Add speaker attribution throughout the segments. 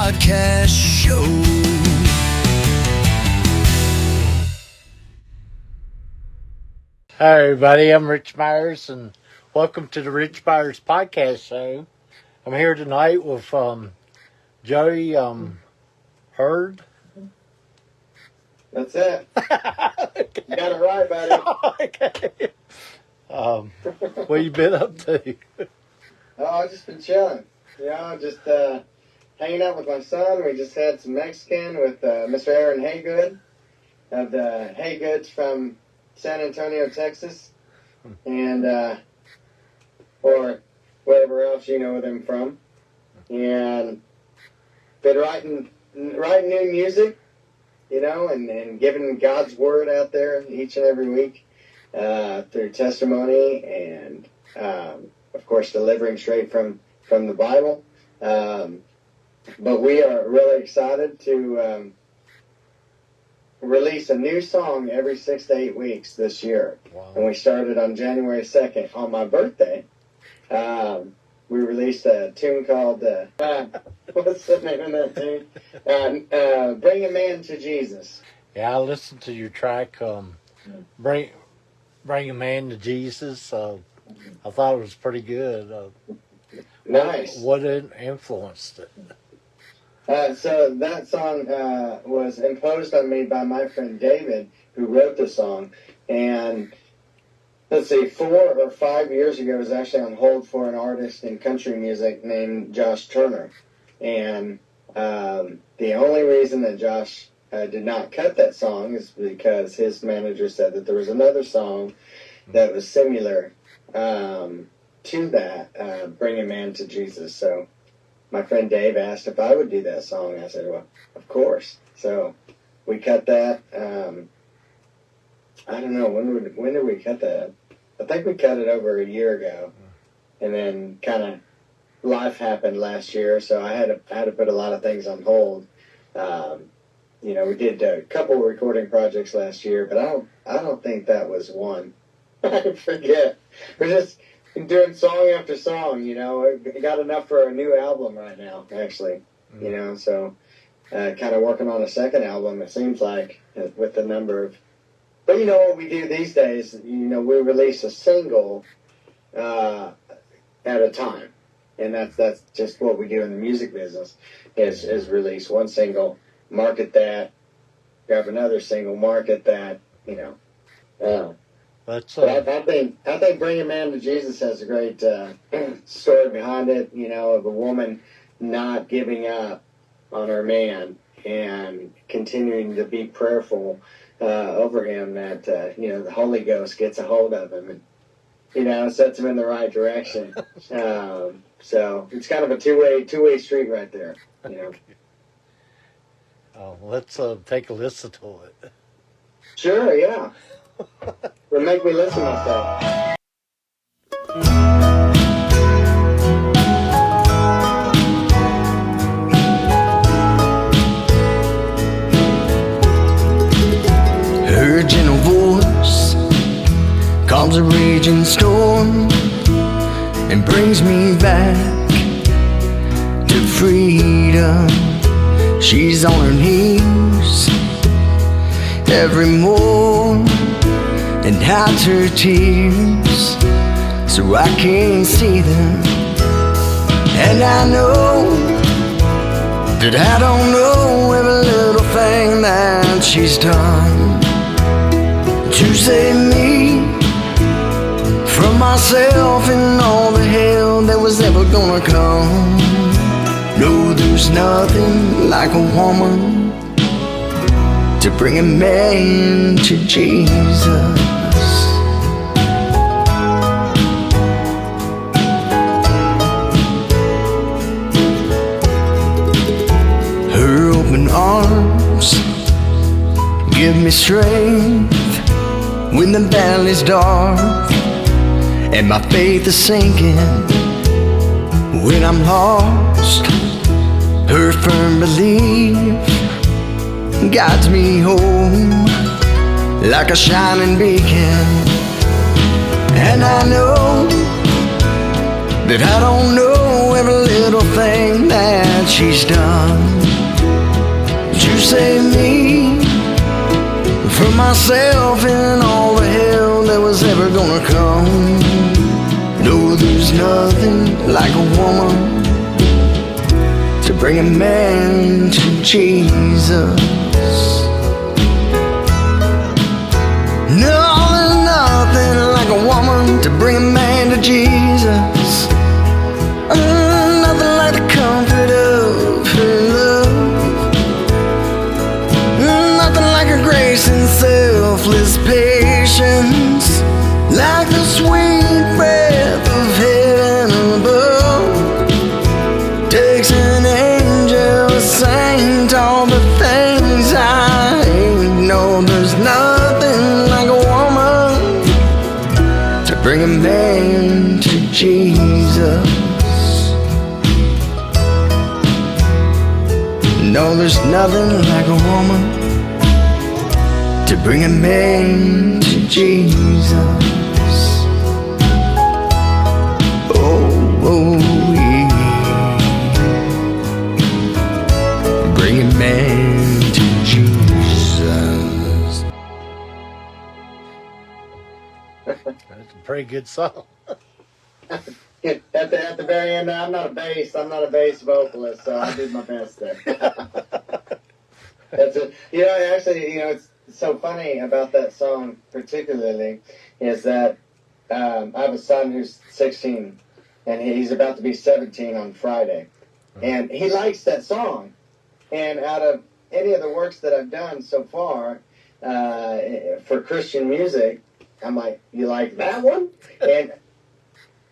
Speaker 1: Podcast Show.
Speaker 2: Hi, everybody. I'm Rich Myers, and welcome to the Rich Myers Podcast Show. I'm here tonight with Joey Hurd.
Speaker 3: That's it. You got it right, buddy.
Speaker 2: Okay. What you been up to?
Speaker 3: Oh, I've just been chilling. Just hanging out with my son. We just had some Mexican with Mr. Aaron Haygood of the Haygoods from San Antonio, Texas, and or wherever else you know them from. And been writing new music, and giving God's word out there each and every week through testimony and, of course, delivering straight from the Bible. But we are really excited to release a new song every 6 to 8 weeks this year.
Speaker 2: Wow.
Speaker 3: And we started on January 2nd on my birthday. We released a tune called, what's the name of that tune? Bring a Man to Jesus.
Speaker 2: Yeah, I listened to your track, Bring a Man to Jesus. I thought it was pretty good.
Speaker 3: Nice.
Speaker 2: What influenced it?
Speaker 3: So that song was imposed on me by my friend David, who wrote the song. And let's see, 4 or 5 years ago, I was actually on hold for an artist in country music named Josh Turner. And the only reason that Josh did not cut that song is because his manager said that there was another song that was similar to that, Bring a Man to Jesus. So my friend Dave asked if I would do that song. I said, well, of course. So we cut that. I don't know, when did we cut that? I think we cut it over a year ago. And then kind of life happened last year, so I had to put a lot of things on hold. We did a couple recording projects last year, but I don't think that was one. I forget. We're just doing song after song, I got enough for a new album right now, actually, so kind of working on a second album, it seems like, with the number of, but what we do these days, we release a single at a time, and that's just what we do in the music business, is release one single, market that, grab another single, market that,
Speaker 2: That's
Speaker 3: But I think Bring a Man to Jesus has a great story behind it, of a woman not giving up on her man and continuing to be prayerful over him, that, the Holy Ghost gets a hold of him and, sets him in the right direction. So it's kind of a two-way street right there,
Speaker 2: Let's take a listen to it.
Speaker 3: Sure, yeah. Will make me listen myself.
Speaker 1: Her gentle voice calms a raging storm and brings me back to freedom. She's on her knees every morn and hides her tears so I can't see them. And I know that I don't know every little thing that she's done to save me from myself and all the hell that was ever gonna come. No, there's nothing like a woman to bring a man to Jesus. Her open arms give me strength when the valley's dark and my faith is sinking when I'm lost. Her firm belief guides me home like a shining beacon. And I know that I don't know every little thing that she's done to save me from myself and all the hell that was ever gonna come. No, there's nothing like a woman to bring a man to Jesus. No, there's nothing like a woman to bring a man to Jesus. Nothing like the comfort of her love. Nothing like her grace and selfless patience. Like the sweet breath of heaven above. Takes an angel, a saint, all the things I hate. No, there's nothing like a woman to bring a man to Jesus. No, there's nothing like a woman to bring a man to Jesus. Oh, yeah. Bring a man to Jesus.
Speaker 2: That's a pretty good song.
Speaker 3: At the very end, I'm not a bass vocalist, so I did my best there. That's it. Actually, it's so funny about that song particularly is that I have a son who's 16, and he's about to be 17 on Friday, and he likes that song. And out of any of the works that I've done so far for Christian music, I'm like, you like that one? And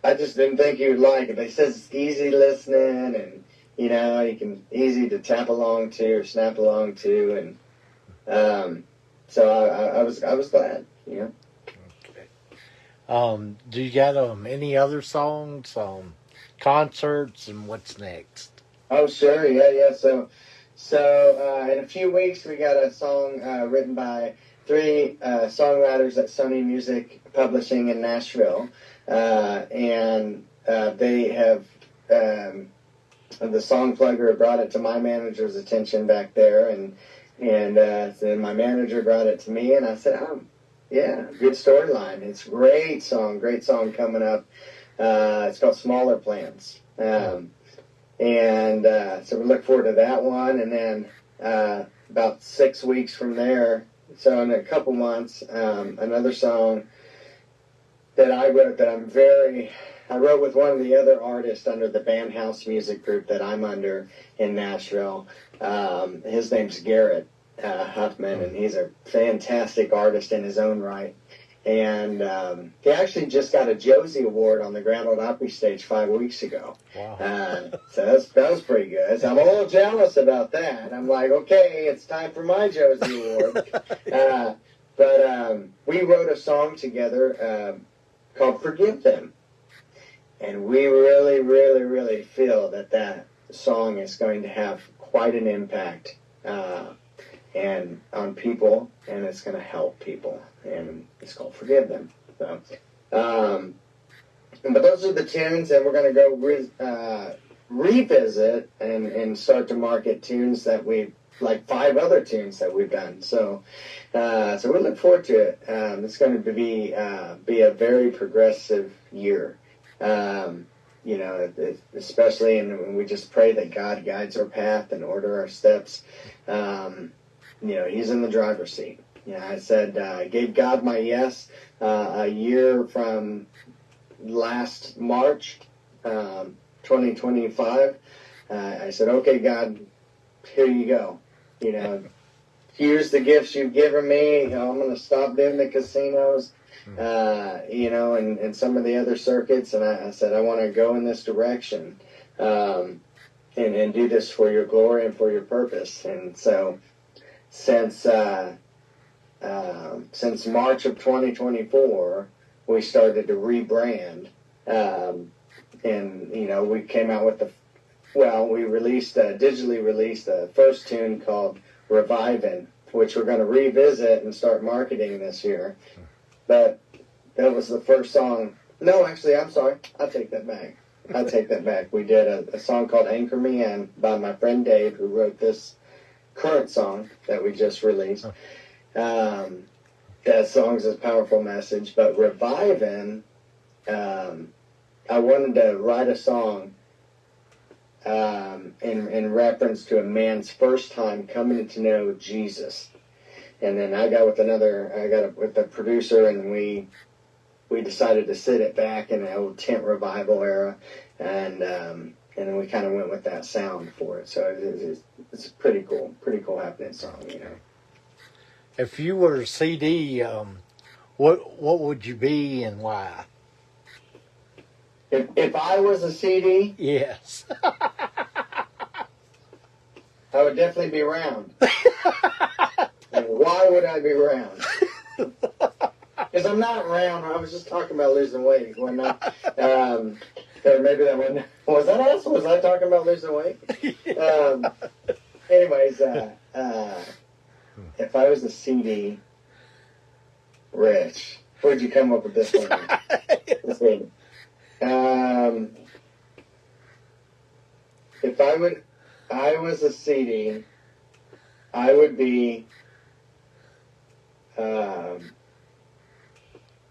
Speaker 3: I just didn't think you would like it. They says it's easy listening, and you can easy to tap along to or snap along to, and so I was glad.
Speaker 2: Okay. Do you got any other songs, concerts, and what's next?
Speaker 3: Oh sure, yeah. So in a few weeks we got a song written by 3 songwriters at Sony Music Publishing in Nashville. And they have the song plugger brought it to my manager's attention back there, and then my manager brought it to me, and I said, yeah, good storyline. It's a great song coming up. It's called Smaller Plans, and so we look forward to that one, and then about 6 weeks from there, so in a couple months, another song that I wrote I wrote with one of the other artists under the Bandhouse Music Group that I'm under in Nashville. His name's Garrett Huffman, and he's a fantastic artist in his own right. And he actually just got a Josie Award on the Grand Ole Opry stage 5 weeks ago.
Speaker 2: Wow.
Speaker 3: So that was pretty good. So I'm a little jealous about that. I'm like, okay, it's time for my Josie Award. But we wrote a song together called Forgive Them. And we really, really, really feel that song is going to have quite an impact and on people, and it's going to help people. And it's called Forgive Them. So, but those are the tunes, and we're going to go revisit and start to market tunes that like 5 other tunes that we've done. So we look forward to it. It's going to be a very progressive year. Especially, and we just pray that God guides our path and order our steps. He's in the driver's seat. I said, I gave God my yes a year from last March, 2025. I said, okay, God, here you go. Here's the gifts you've given me. I'm going to stop doing the casinos, and some of the other circuits. And I said, I want to go in this direction and do this for your glory and for your purpose. And so since March of 2024, we started to rebrand. We came out with we digitally released the first tune called Revivin', which we're going to revisit and start marketing this year. But that was the first song. No, actually, I'm sorry. I'll take that back. I take that back. We did a song called Anchor Me In by my friend Dave, who wrote this current song that we just released. That song's a powerful message, but Reviving, I wanted to write a song in reference to a man's first time coming to know Jesus. And then I got with the producer, and we decided to sit it back in the old tent revival era, and then we kind of went with that sound for it. So it's a pretty cool happening song, you know.
Speaker 2: If you were a CD, what would you be and why?
Speaker 3: If I was a CD,
Speaker 2: Yes.
Speaker 3: I would definitely be round. And why would I be round? Because I'm not round. I was just talking about losing weight, wasn't I? Or maybe that one. Was that us? Was I talking about losing weight? Anyways, if I was a CD, Rich, where'd you come up with this one? Let's see. If I was a CD, I would be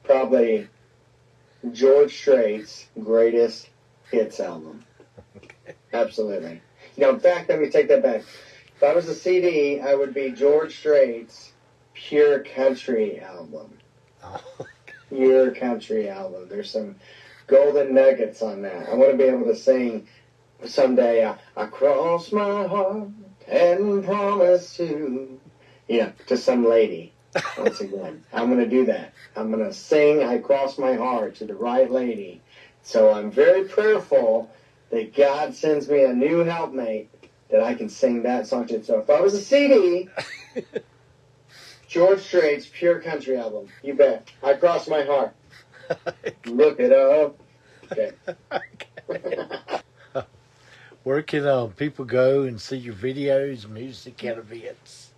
Speaker 3: probably George Strait's greatest hits album.
Speaker 2: Okay.
Speaker 3: Absolutely. You know, in fact, let me take that back. If I was a CD, I would be George Strait's Pure Country album.
Speaker 2: Oh,
Speaker 3: Pure Country album. There's some golden nuggets on that. I want to be able to sing someday, I cross my heart and promise to some lady. Once again, I'm going to do that. I'm going to sing I cross my heart to the right lady. So I'm very prayerful that God sends me a new helpmate that I can sing that song to. So if I was a CD, George Strait's Pure Country album. You bet. I cross my heart. Look it up. Okay.
Speaker 2: Where can people go and see your videos, music, and events?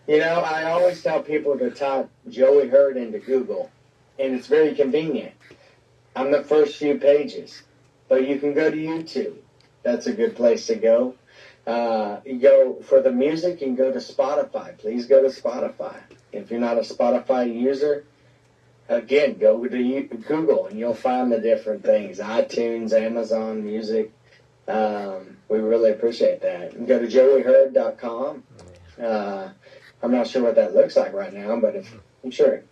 Speaker 3: You know, I always tell people to type Joey Hurd into Google, and it's very convenient. I'm the first few pages, but you can go to YouTube. That's a good place to go. You go for the music, you can go to Spotify. Please go to Spotify. If you're not a Spotify user, again, go to Google, and you'll find the different things. iTunes, Amazon Music. We really appreciate that. You can go to joeyhurd.com. I'm not sure what that looks like right now, but I'm sure it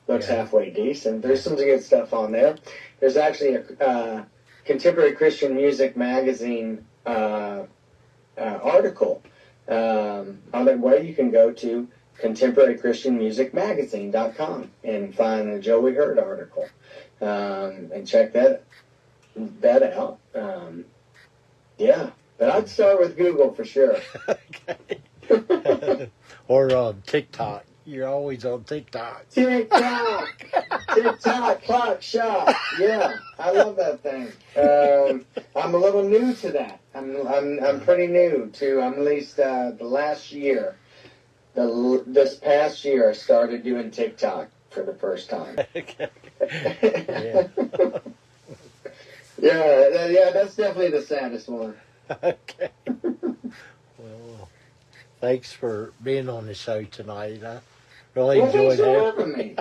Speaker 3: looks halfway decent. There's some good stuff on there. There's actually a Contemporary Christian Music Magazine article on the way. You can go to contemporarychristianmusicmagazine.com and find a Joey Hurd article and check that out. But I'd start with Google for sure.
Speaker 2: Okay. Or TikTok. You're always on TikTok.
Speaker 3: TikTok, clock shop. Yeah, I love that thing. I'm a little new to that. I'm pretty new to. I'm at least the last year. This past year, I started doing TikTok for the first time.
Speaker 2: Okay. Yeah.
Speaker 3: Yeah, that's definitely the saddest one.
Speaker 2: Okay. Well, thanks for being on the show tonight. I really enjoyed
Speaker 3: Thanks for
Speaker 2: it.
Speaker 3: having me.